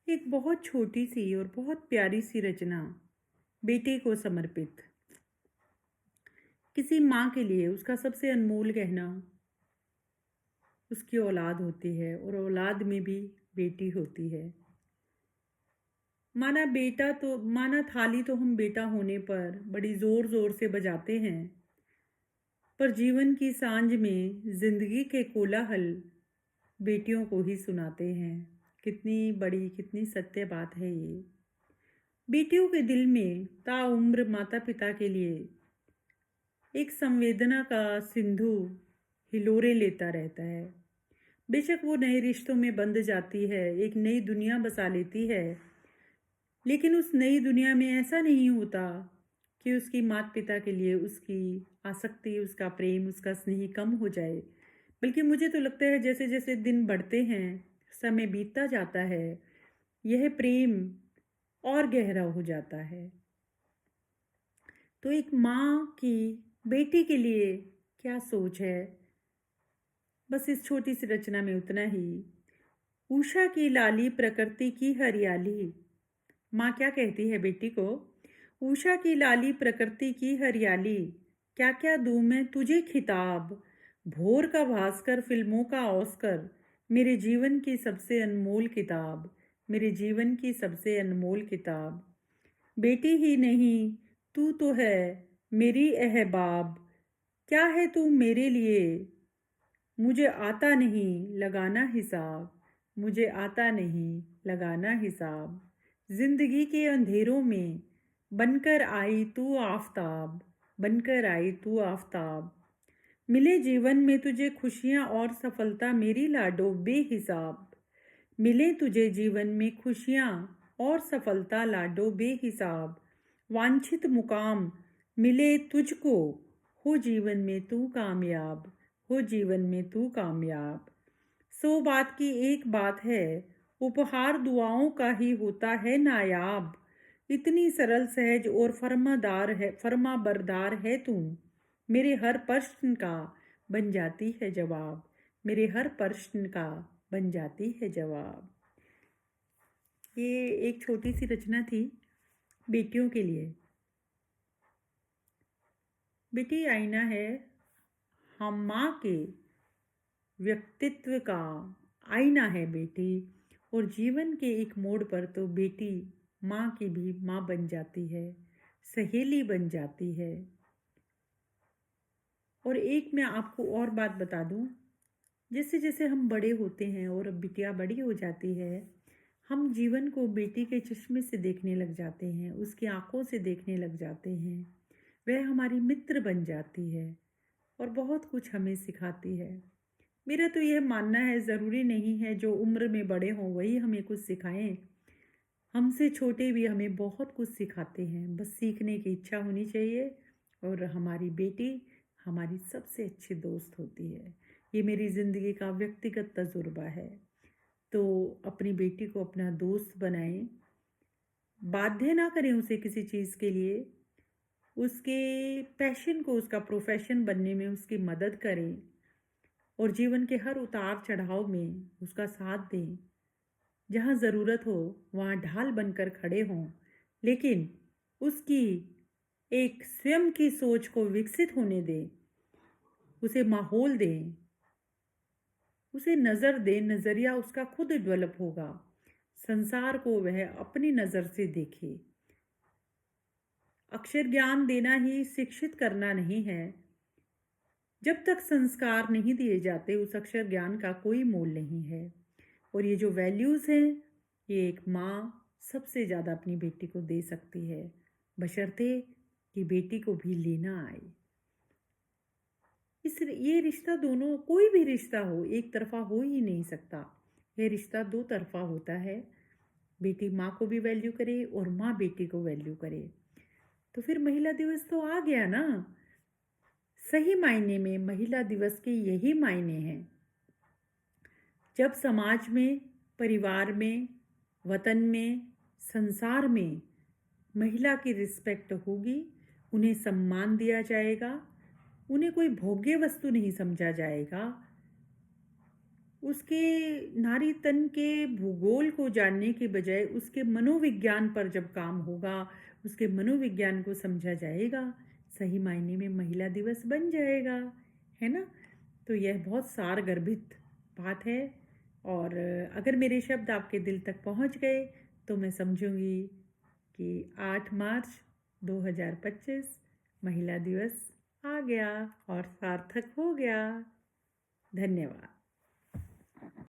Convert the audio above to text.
एक बहुत छोटी सी और बहुत प्यारी सी रचना बेटे को समर्पित। किसी माँ के लिए उसका सबसे अनमोल गहना उसकी औलाद होती है और औलाद में भी बेटी होती है। माना थाली तो हम बेटा होने पर बड़ी जोर जोर से बजाते हैं, पर जीवन की सांझ में जिंदगी के कोलाहल बेटियों को ही सुनाते हैं। कितनी बड़ी, कितनी सत्य बात है ये। बेटियों के दिल में ताउम्र माता पिता के लिए एक संवेदना का सिंधु हिलोरे लेता रहता है। बेशक वो नए रिश्तों में बंध जाती है, एक नई दुनिया बसा लेती है, लेकिन उस नई दुनिया में ऐसा नहीं होता कि उसकी माता पिता के लिए उसकी आसक्ति, उसका प्रेम, उसका स्नेह कम हो जाए। बल्कि मुझे तो लगता है जैसे जैसे दिन बढ़ते हैं, समय बीतता जाता है, यह प्रेम और गहरा हो जाता है। तो एक माँ की बेटी के लिए क्या सोच है, बस इस छोटी सी रचना में उतना ही। उषा की लाली प्रकृति की हरियाली। माँ क्या कहती है बेटी को? उषा की लाली प्रकृति की हरियाली, क्या क्या दूं मैं तुझे खिताब। भोर का भास्कर, फिल्मों का ऑस्कर, मेरे जीवन की सबसे अनमोल किताब, मेरे जीवन की सबसे अनमोल किताब। बेटी ही नहीं, तू तो है मेरी अहबाब। क्या है तू मेरे लिए, मुझे आता नहीं लगाना हिसाब, मुझे आता नहीं लगाना हिसाब। जिंदगी के अंधेरों में बनकर आई तू आफताब, बनकर आई तू आफताब। मिले जीवन में तुझे खुशियां और सफलता मेरी लाडो बेहिसाब। मिले तुझे जीवन में खुशियां और सफलता लाडो बेहिसाब। वांछित मुकाम मिले तुझको, हो जीवन में तू कामयाब, हो जीवन में तू कामयाब। सौ बात की एक बात है, उपहार दुआओं का ही होता है नायाब। इतनी सरल सहज और फर्मा बरदार है तू, मेरे हर प्रश्न का बन जाती है जवाब, मेरे हर प्रश्न का बन जाती है जवाब। ये एक छोटी सी रचना थी बेटियों के लिए। बेटी आईना है हम माँ के व्यक्तित्व का, आईना है बेटी। और जीवन के एक मोड़ पर तो बेटी माँ की भी माँ बन जाती है, सहेली बन जाती है। और एक मैं आपको और बात बता दूं, जैसे जैसे हम बड़े होते हैं और अब बिटिया बड़ी हो जाती है, हम जीवन को बेटी के चश्मे से देखने लग जाते हैं, उसकी आंखों से देखने लग जाते हैं। वह हमारी मित्र बन जाती है और बहुत कुछ हमें सिखाती है। मेरा तो यह मानना है, ज़रूरी नहीं है जो उम्र में बड़े हों वही हमें कुछ सिखाएं। हमसे छोटे भी हमें बहुत कुछ सिखाते हैं, बस सीखने की इच्छा होनी चाहिए। और हमारी बेटी हमारी सबसे अच्छी दोस्त होती है। ये मेरी ज़िंदगी का व्यक्तिगत तजुर्बा है। तो अपनी बेटी को अपना दोस्त बनाएं, बाध्य ना करें उसे किसी चीज़ के लिए, उसके पैशन को उसका प्रोफेशन बनने में उसकी मदद करें और जीवन के हर उतार चढ़ाव में उसका साथ दें। जहाँ ज़रूरत हो वहाँ ढाल बनकर खड़े हों, लेकिन उसकी एक स्वयं की सोच को विकसित होने दें, उसे माहौल दें, उसे नज़र दें। नज़रिया उसका खुद डेवलप होगा, संसार को वह अपनी नज़र से देखे। अक्षर ज्ञान देना ही शिक्षित करना नहीं है। जब तक संस्कार नहीं दिए जाते उस अक्षर ज्ञान का कोई मोल नहीं है। और ये जो वैल्यूज़ हैं, ये एक माँ सबसे ज़्यादा अपनी बेटी को दे सकती है, बशर्ते कि बेटी को भी लेना आए। ये रिश्ता, दोनों कोई भी रिश्ता हो, एक तरफा हो ही नहीं सकता। यह रिश्ता दो तरफा होता है। बेटी माँ को भी वैल्यू करे और माँ बेटी को वैल्यू करे। तो फिर महिला दिवस तो आ गया ना। सही मायने में महिला दिवस के यही मायने हैं। जब समाज में, परिवार में, वतन में, संसार में महिला की रिस्पेक्ट होगी, उन्हें सम्मान दिया जाएगा, उन्हें कोई भोग्य वस्तु नहीं समझा जाएगा, उसके नारी तन के भूगोल को जानने के बजाय उसके मनोविज्ञान पर जब काम होगा, उसके मनोविज्ञान को समझा जाएगा, सही मायने में महिला दिवस बन जाएगा, है ना? तो यह बहुत सारगर्भित बात है और अगर मेरे शब्द आपके दिल तक पहुंच गए तो मैं समझूंगी कि 8 मार्च 2025 महिला दिवस आ गया और सार्थक हो गया। धन्यवाद।